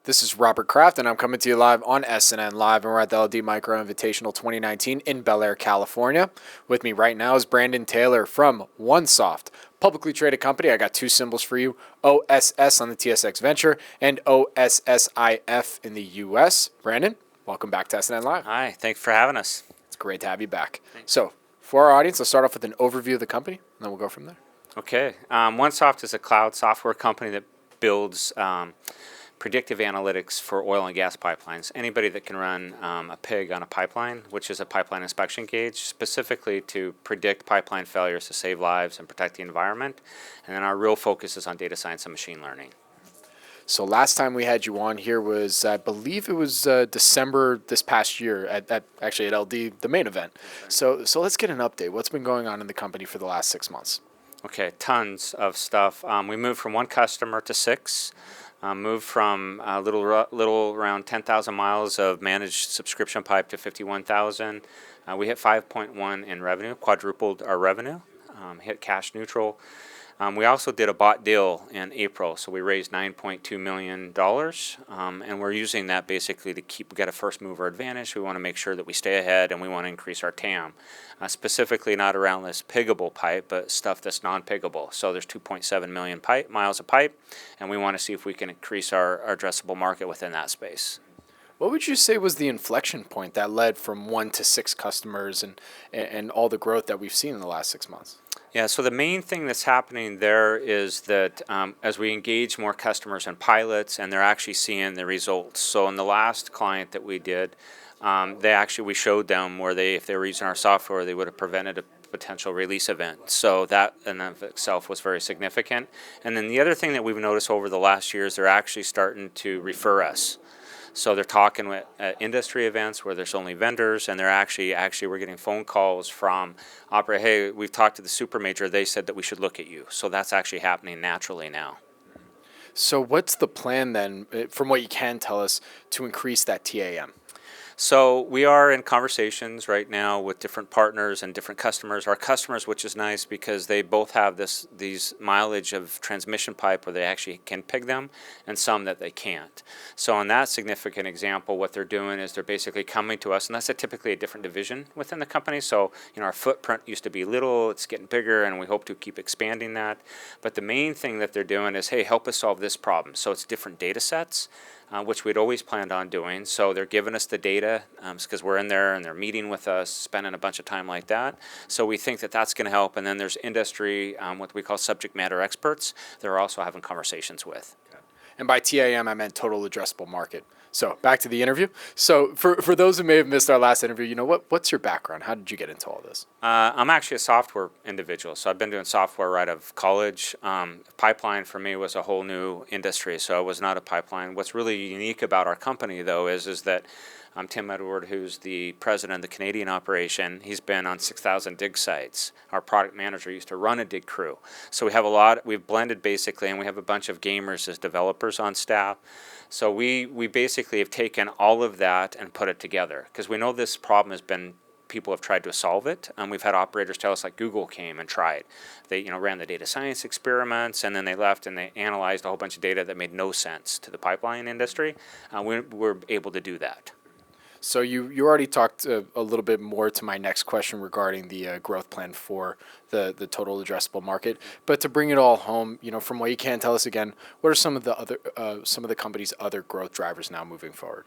This is Robert Kraft, and I'm coming to you live on SNN.Live, and we're at the LD Micro Invitational 2019 in Bel Air, California. With me right now is Brandon Taylor from OneSoft, publicly traded company. I got two symbols for you, OSS on the TSX Venture and OSSIF in the US. Brandon, welcome back to SNN.Live. Hi, thanks for having us. It's great to have you back. Thanks. So, for our audience, let's start off with an overview of the company, and then we'll go from there. Okay, OneSoft is a cloud software company that builds predictive analytics for oil and gas pipelines. Anybody that can run a PIG on a pipeline, which is a pipeline inspection gauge, specifically to predict pipeline failures to save lives and protect the environment. And then our real focus is on data science and machine learning. So last time we had you on here was, I believe it was December this past year at LD, the main event. Right. So let's get an update. What's been going on in the company for the last 6 months? Okay, tons of stuff. We moved from one customer to six. Moved from a little around 10,000 miles of managed subscription pipe to 51,000. We hit 5.1 in revenue, quadrupled our revenue, hit cash neutral. We also did a bought deal in April, so we raised $9.2 million, and we're using that basically to get a first mover advantage. We want to make sure that we stay ahead, and we want to increase our TAM, specifically not around this piggable pipe, but stuff that's non-piggable. So there's 2.7 million miles of pipe, and we want to see if we can increase our addressable market within that space. What would you say was the inflection point that led from 1 to 6 customers and all the growth that we've seen in the last 6 months? Yeah, so the main thing that's happening there is that as we engage more customers and pilots, and they're actually seeing the results. So in the last client that we did, we showed them where if they were using our software, they would have prevented a potential release event. So that in and of itself was very significant. And then the other thing that we've noticed over the last year is they're actually starting to refer us. So they're talking at industry events where there's only vendors, and they're actually we're getting phone calls from operators. Hey, we've talked to the super major. They said that we should look at you. So that's actually happening naturally now. So what's the plan then, from what you can tell us, to increase that TAM? So we are in conversations right now with different partners and different customers. Our customers, which is nice because they both have these mileage of transmission pipe where they actually can pig them, and some that they can't. So in that significant example, what they're doing is they're basically coming to us, and that's typically a different division within the company. So our footprint used to be little, it's getting bigger, and we hope to keep expanding that. But the main thing that they're doing is, hey, help us solve this problem. So it's different data sets. Which we'd always planned on doing. So they're giving us the data because we're in there and they're meeting with us, spending a bunch of time like that. So we think that that's going to help. And then there's industry, what we call subject matter experts, they're also having conversations with. And by TAM, I meant total addressable market. So back to the interview. So for those who may have missed our last interview, what's your background? How did you get into all this? I'm actually a software individual. So I've been doing software right out of college. Pipeline for me was a whole new industry, so I was not a pipeline. What's really unique about our company, though, is that Tim Edward, who's the president of the Canadian operation, he's been on 6,000 dig sites. Our product manager used to run a dig crew. So we've blended basically, and we have a bunch of gamers as developers on staff. So we basically have taken all of that and put it together because we know this problem has been, people have tried to solve it. We've had operators tell us, like Google came and tried. They ran the data science experiments, and then they left and they analyzed a whole bunch of data that made no sense to the pipeline industry. We're able to do that. So you already talked a little bit more to my next question regarding the growth plan for the total addressable market. But to bring it all home, from what you can tell us again, what are some of the company's other growth drivers now moving forward?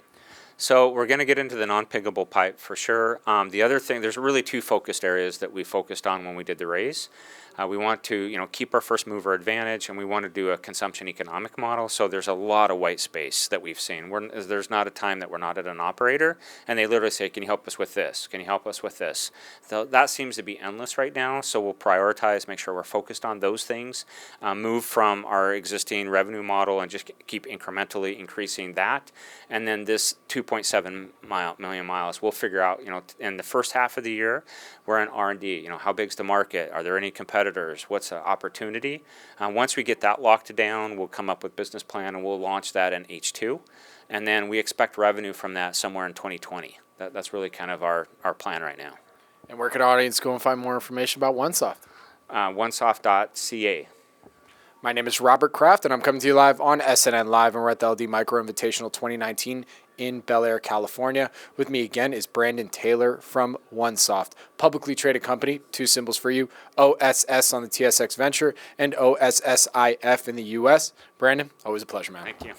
So we're going to get into the non-piggable pipe for sure. The other thing, there's really two focused areas that we focused on when we did the raise. We want to, keep our first mover advantage, and we want to do a consumption economic model. So there's a lot of white space that we've seen. There's not a time that we're not at an operator, and they literally say, "Can you help us with this? Can you help us with this?" So that seems to be endless right now. So we'll prioritize, make sure we're focused on those things, move from our existing revenue model, and just keep incrementally increasing that. And then this 2.7 million miles, we'll figure out, in the first half of the year, we're in R&D. How big's the market? Are there any competitors? What's the opportunity? Once we get that locked down, we'll come up with business plan, and we'll launch that in H2. And then we expect revenue from that somewhere in 2020. That's really kind of our plan right now. And where can our audience go and find more information about OneSoft? OneSoft.CA. My name is Robert Kraft, and I'm coming to you live on SNN.Live, and we're at the LD Micro Invitational 2019 in Bel Air, California. With me again is Brandon Taylor from OneSoft, publicly traded company, two symbols for you, OSS on the TSX Venture and OSS.IF in the U.S. Brandon, always a pleasure, man. Thank you.